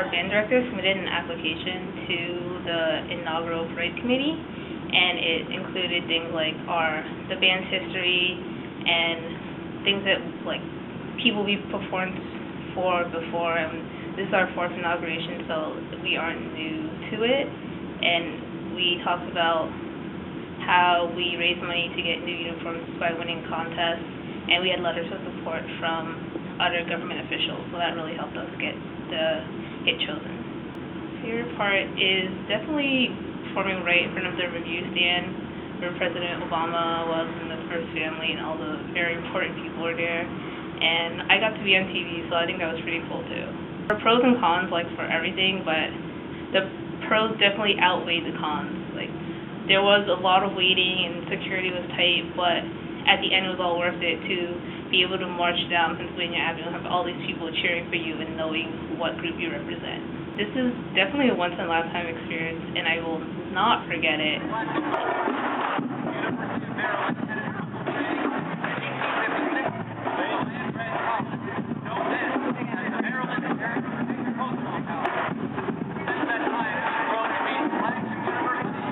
our band director submitted an application to the inaugural parade committee, and it included things like the band's history and things that like people we've performed for before. And this is our fourth inauguration, so we aren't new to it. And we talked about how we raise money to get new uniforms by winning contests, and we had letters of support from other government officials, so that really helped us get chosen. Favorite part is definitely performing right in front of the review stand where President Obama was and the first family and all the very important people were there. And I got to be on TV, so I think that was pretty cool too. There are pros and cons like for everything, but the pros definitely outweigh the cons. Like there was a lot of waiting and security was tight, but at the end it was all worth it to be able to march down Pennsylvania Avenue and have all these people cheering for you and knowing what group you represent. This is definitely a once-in-a-lifetime experience, and I will not forget it.